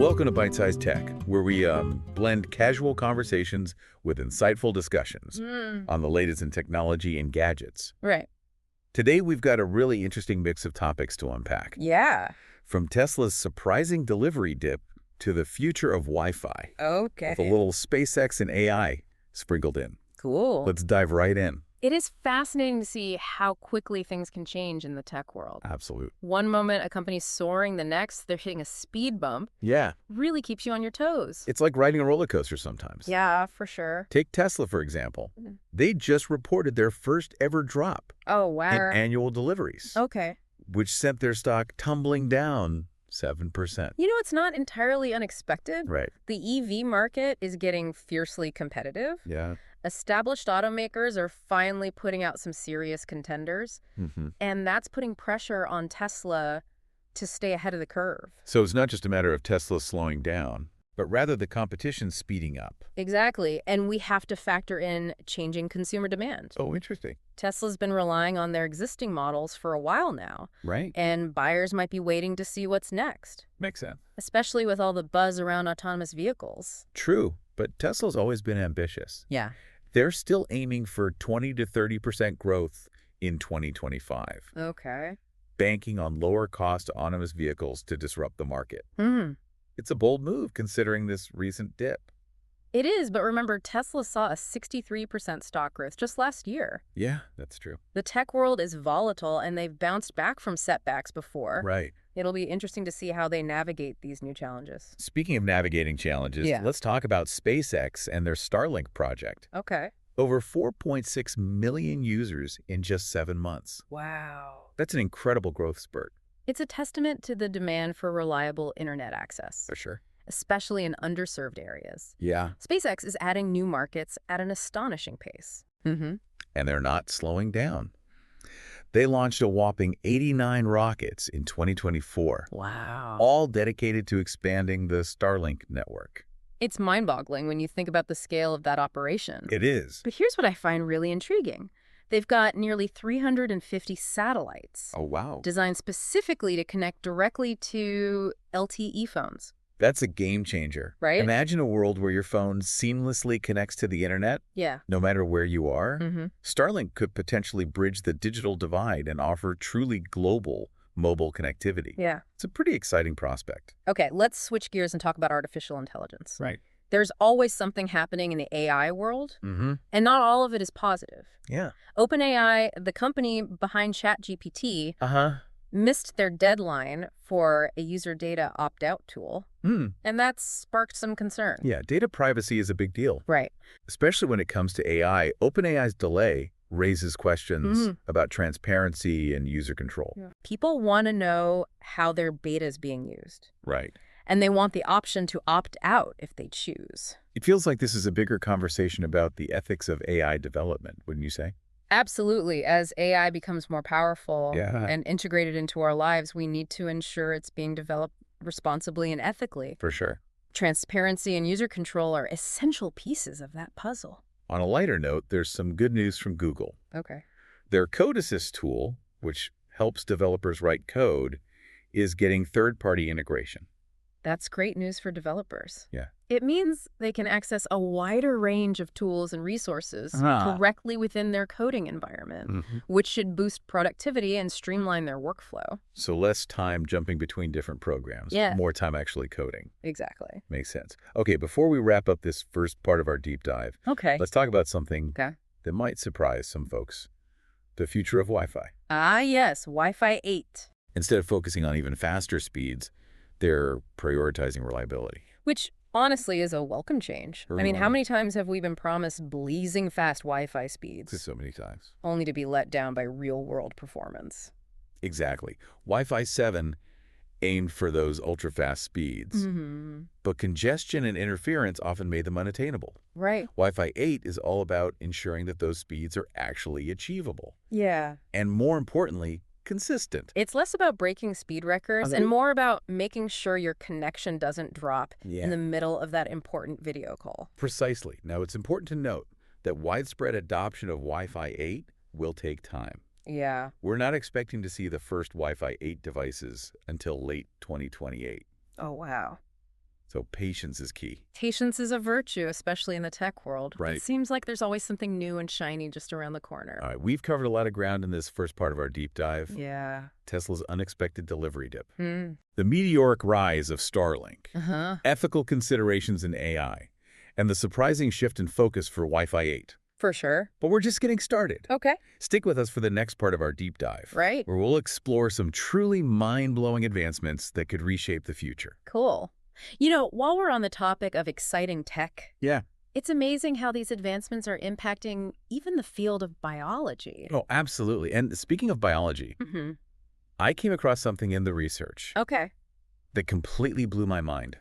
Welcome to Byte-Sized Tech, where we blend casual conversations with insightful discussions on the latest in technology and gadgets. Right. Today, we've got a really interesting mix of topics to unpack. Yeah. From Tesla's surprising delivery dip to the future of Wi-Fi, Okay. with a little SpaceX and AI sprinkled in. Cool. Let's dive right in. It is fascinating to see how quickly things can change in the tech world. Absolute. One moment a company's soaring, the next they're hitting a speed bump. Yeah. Really keeps you on your toes. It's like riding a roller coaster sometimes. Yeah, for sure. Take Tesla, for example. They just reported their first ever drop Oh, in wow. annual deliveries, Okay. which sent their stock tumbling down 7%. You know, it's not entirely unexpected. Right. The EV market is getting fiercely competitive. Yeah. Established automakers are finally putting out some serious contenders, and that's putting pressure on Tesla to stay ahead of the curve. So it's not just a matter of Tesla slowing down, but rather the competition speeding up. Exactly, and we have to factor in changing consumer demand. Oh, interesting. Tesla's been relying on their existing models for a while now, Right. and buyers might be waiting to see what's next, Makes sense. especially with all the buzz around autonomous vehicles. True, but Tesla's always been ambitious. Yeah. They're still aiming for 20 to 30% growth in 2025, Okay. banking on lower-cost autonomous vehicles to disrupt the market. Hmm. It's a bold move considering this recent dip. It is, but remember, Tesla saw a 63% stock growth just last year. Yeah, that's true. The tech world is volatile, and they've bounced back from setbacks before. Right. It'll be interesting to see how they navigate these new challenges. Speaking of navigating challenges, Yeah. let's talk about SpaceX and their Starlink project. Okay. Over 4.6 million users in just 7 months. Wow. That's an incredible growth spurt. It's a testament to the demand for reliable internet access, For sure. especially in underserved areas. Yeah. SpaceX is adding new markets at an astonishing pace. And they're not slowing down. They launched a whopping 89 rockets in 2024, Wow. all dedicated to expanding the Starlink network. It's mind-boggling when you think about the scale of that operation. It is. But here's what I find really intriguing. They've got nearly 350 satellites Oh, wow. designed specifically to connect directly to LTE phones. That's a game changer. Right? Imagine a world where your phone seamlessly connects to the internet, Yeah. no matter where you are. Mm-hmm. Starlink could potentially bridge the digital divide and offer truly global mobile connectivity. Yeah. It's a pretty exciting prospect. Okay, let's switch gears and talk about artificial intelligence. Right. There's always something happening in the AI world, and not all of it is positive. Yeah. OpenAI, the company behind ChatGPT, missed their deadline for a user data opt-out tool, and that sparked some concern. Yeah, data privacy is a big deal, Right. especially when it comes to AI. OpenAI's delay raises questions about transparency and user control. People want to know how their beta is being used, Right. and they want the option to opt out if they choose. It feels like this is a bigger conversation about the ethics of AI development, wouldn't you say? Absolutely. As AI becomes more powerful Yeah. and integrated into our lives, we need to ensure it's being developed responsibly and ethically. For sure. Transparency and user control are essential pieces of that puzzle. On a lighter note, there's some good news from Google. Okay. Their Code Assist tool, which helps developers write code, is getting third-party integration. That's great news for developers. Yeah. It means they can access a wider range of tools and resources directly within their coding environment, which should boost productivity and streamline their workflow. So less time jumping between different programs. Yeah. More time actually coding. Exactly. Makes sense. Okay, before we wrap up this first part of our deep dive, Okay. let's talk about something Okay. that might surprise some folks. The future of Wi-Fi. Ah, yes. Wi-Fi 8. Instead of focusing on even faster speeds, they're prioritizing reliability. Which, honestly, is a welcome change. I mean, how many times have we been promised blazing fast Wi-Fi speeds, So many times. only to be let down by real-world performance? Exactly. Wi-Fi 7 aimed for those ultra-fast speeds, but congestion and interference often made them unattainable. Right. Wi-Fi 8 is all about ensuring that those speeds are actually achievable. Yeah. And more importantly, consistent. It's less about breaking speed records and more about making sure your connection doesn't drop in the middle of that important video call. Precisely. Now, it's important to note that widespread adoption of Wi-Fi 8 will take time. Yeah. We're not expecting to see the first Wi-Fi 8 devices until late 2028. Oh, wow. So patience is key. Patience is a virtue, especially in the tech world. Right. It seems like there's always something new and shiny just around the corner. All right, we've covered a lot of ground in this first part of our deep dive. Yeah. Tesla's unexpected delivery dip. Hmm. The meteoric rise of Starlink. Uh-huh. Ethical considerations in AI. And the surprising shift in focus for Wi-Fi 8. For sure. But we're just getting started. Okay. Stick with us for the next part of our deep dive. Right. Where we'll explore some truly mind-blowing advancements that could reshape the future. Cool. You know, while we're on the topic of exciting tech, Yeah. it's amazing how these advancements are impacting even the field of biology. Oh, absolutely. And speaking of biology, Mm-hmm. I came across something in the research Okay. that completely blew my mind.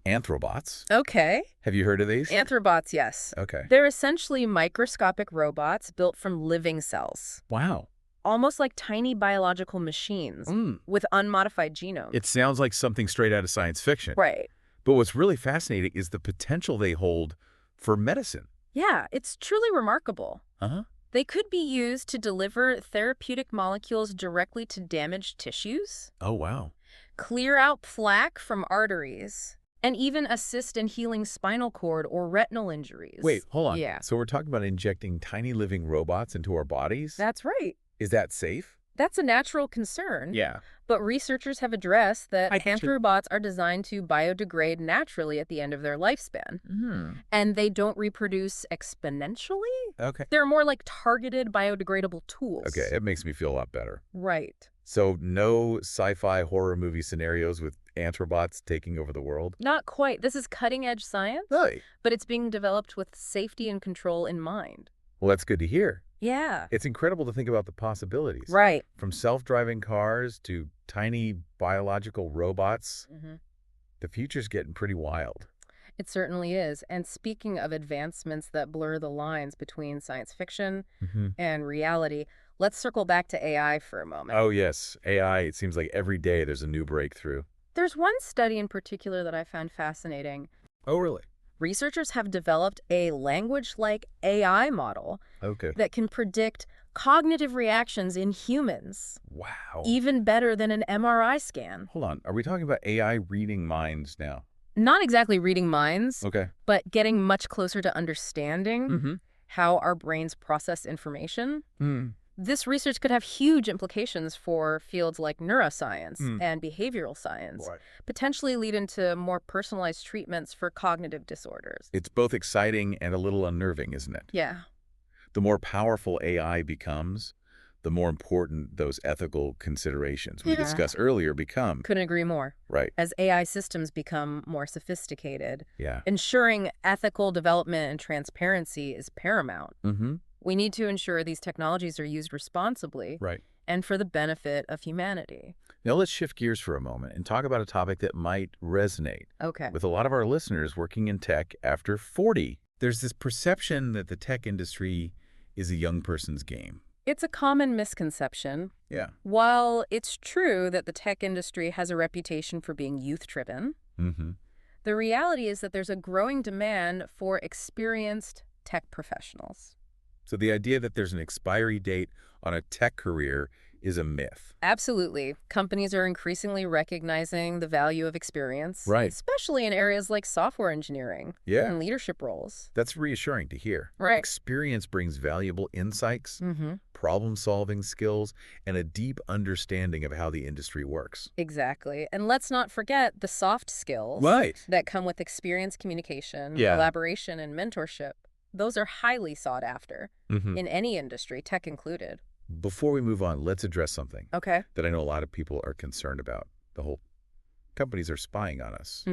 Anthrobots. Okay. Have you heard of these? Anthrobots, yes. Okay. They're essentially microscopic robots built from living cells, Wow. almost like tiny biological machines with unmodified genomes. It sounds like something straight out of science fiction. Right. But what's really fascinating is the potential they hold for medicine. Yeah, it's truly remarkable. Uh-huh. They could be used to deliver therapeutic molecules directly to damaged tissues, Oh, wow. clear out plaque from arteries, and even assist in healing spinal cord or retinal injuries. Wait, hold on. Yeah. So we're talking about injecting tiny living robots into our bodies? That's right. Is that safe? That's a natural concern. Yeah. But researchers have addressed that I think so. anthrobots are designed to biodegrade naturally at the end of their lifespan. And they don't reproduce exponentially. Okay. They're more like targeted biodegradable tools. Okay, it makes me feel a lot better. Right. So no sci-fi horror movie scenarios with anthrobots taking over the world? Not quite. This is cutting-edge science, Really? but it's being developed with safety and control in mind. Well, that's good to hear. Yeah. It's incredible to think about the possibilities. Right. From self-driving cars to tiny biological robots, the future's getting pretty wild. It certainly is. And speaking of advancements that blur the lines between science fiction and reality, let's circle back to AI for a moment. Oh, yes. AI, it seems like every day there's a new breakthrough. There's one study in particular that I found fascinating. Oh, really? Researchers have developed a language-like AI model that can predict cognitive reactions in humans. Wow. Even better than an MRI scan. Hold on. Are we talking about AI reading minds now? Not exactly reading minds, Okay. but getting much closer to understanding how our brains process information. This research could have huge implications for fields like neuroscience and behavioral science, potentially lead into more personalized treatments for cognitive disorders. It's both exciting and a little unnerving, isn't it? Yeah. The more powerful AI becomes, the more important those ethical considerations we discussed earlier become. Couldn't agree more. Right. As AI systems become more sophisticated, Yeah. ensuring ethical development and transparency is paramount. We need to ensure these technologies are used responsibly and for the benefit of humanity. Now let's shift gears for a moment and talk about a topic that might resonate with a lot of our listeners working in tech after 40. There's this perception that the tech industry is a young person's game. It's a common misconception. Yeah. While it's true that the tech industry has a reputation for being youth-driven, the reality is that there's a growing demand for experienced tech professionals. So the idea that there's an expiry date on a tech career is a myth. Absolutely. Companies are increasingly recognizing the value of experience, especially in areas like software engineering and leadership roles. That's reassuring to hear. Experience brings valuable insights, problem-solving skills, and a deep understanding of how the industry works. Exactly. And let's not forget the soft skills that come with experience, communication, collaboration, and mentorship. Those are highly sought after in any industry, tech included. Before we move on, let's address something that I know a lot of people are concerned about. The whole companies are spying on us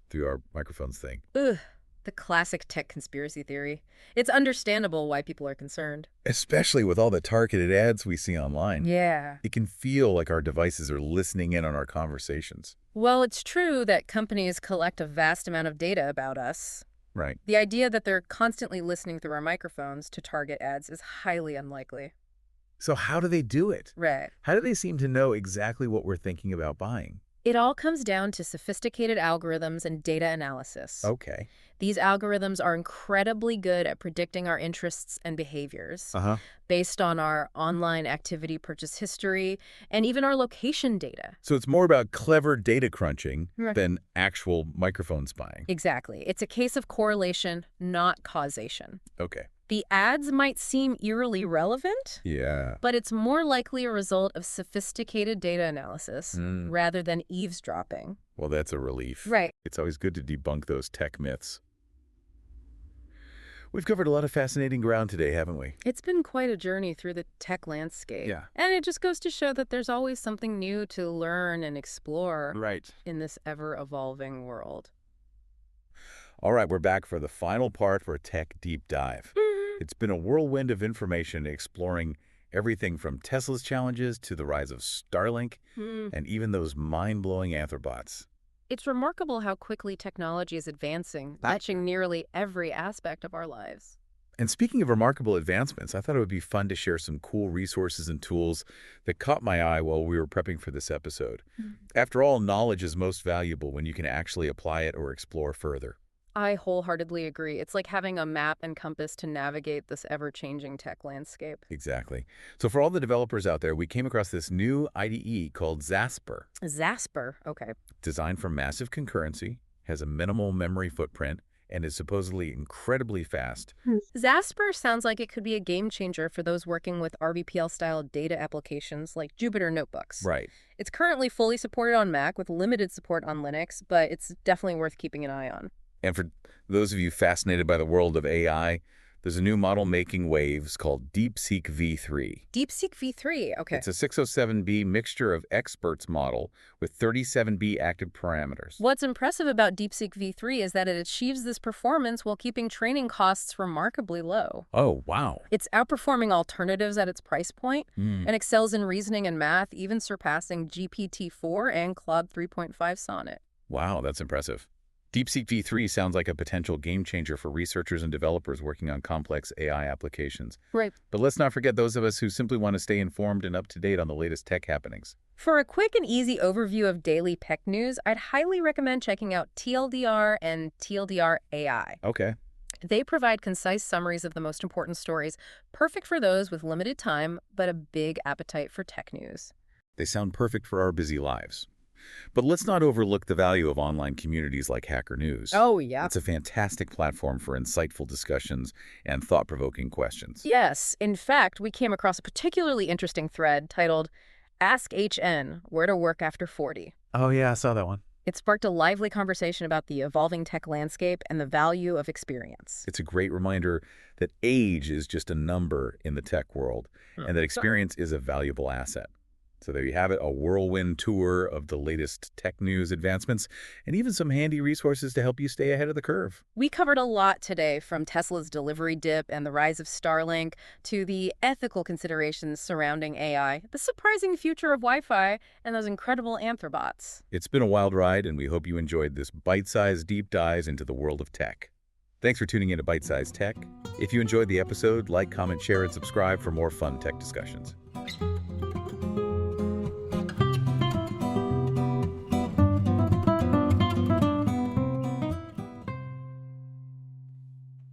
through our microphones thing. Ugh, the classic tech conspiracy theory. It's understandable why people are concerned. Especially with all the targeted ads we see online. Yeah. It can feel like our devices are listening in on our conversations. Well, it's true that companies collect a vast amount of data about us. Right. The idea that they're constantly listening through our microphones to target ads is highly unlikely. So how do they do it? Right. How do they seem to know exactly what we're thinking about buying? It all comes down to sophisticated algorithms and data analysis. Okay. These algorithms are incredibly good at predicting our interests and behaviors based on our online activity purchase history and even our location data. So it's more about clever data crunching than actual microphone spying. Exactly. It's a case of correlation, not causation. Okay. The ads might seem eerily relevant, but it's more likely a result of sophisticated data analysis rather than eavesdropping. Well, that's a relief. Right. It's always good to debunk those tech myths. We've covered a lot of fascinating ground today, haven't we? It's been quite a journey through the tech landscape. Yeah. And it just goes to show that there's always something new to learn and explore in this ever-evolving world. All right, we're back for the final part for a tech deep dive. It's been a whirlwind of information exploring everything from Tesla's challenges to the rise of Starlink and even those mind-blowing anthrobots. It's remarkable how quickly technology is advancing, touching nearly every aspect of our lives. And speaking of remarkable advancements, I thought it would be fun to share some cool resources and tools that caught my eye while we were prepping for this episode. After all, knowledge is most valuable when you can actually apply it or explore further. I wholeheartedly agree. It's like having a map and compass to navigate this ever-changing tech landscape. Exactly. So for all the developers out there, we came across this new IDE called Zasper. Zasper, okay. Designed for massive concurrency, has a minimal memory footprint, and is supposedly incredibly fast. Zasper sounds like it could be a game changer for those working with RBPL-style data applications like Jupyter Notebooks. Right. It's currently fully supported on Mac with limited support on Linux, but it's definitely worth keeping an eye on. And for those of you fascinated by the world of AI, there's a new model making waves called DeepSeek V3. DeepSeek V3, okay. It's a 607B mixture of experts model with 37B active parameters. What's impressive about DeepSeek V3 is that it achieves this performance while keeping training costs remarkably low. Oh, wow. It's outperforming alternatives at its price point and excels in reasoning and math, even surpassing GPT-4 and Claude 3.5 Sonnet. Wow, that's impressive. DeepSeek V3 sounds like a potential game changer for researchers and developers working on complex AI applications. Right. But let's not forget those of us who simply want to stay informed and up to date on the latest tech happenings. For a quick and easy overview of daily tech news, I'd highly recommend checking out TLDR and TLDR AI. Okay. They provide concise summaries of the most important stories, perfect for those with limited time, but a big appetite for tech news. They sound perfect for our busy lives. But let's not overlook the value of online communities like Hacker News. Oh, yeah. It's a fantastic platform for insightful discussions and thought-provoking questions. Yes. In fact, we came across a particularly interesting thread titled, Ask HN, Where to Work After 40. Oh, yeah, I saw that one. It sparked a lively conversation about the evolving tech landscape and the value of experience. It's a great reminder that age is just a number in the tech world, and that experience is a valuable asset. So there you have it, a whirlwind tour of the latest tech news advancements and even some handy resources to help you stay ahead of the curve. We covered a lot today, from Tesla's delivery dip and the rise of Starlink to the ethical considerations surrounding AI, the surprising future of Wi-Fi, and those incredible anthrobots. It's been a wild ride, and we hope you enjoyed this bite-sized deep dive into the world of tech. Thanks for tuning in to Byte-Sized Tech. If you enjoyed the episode, like, comment, share, and subscribe for more fun tech discussions.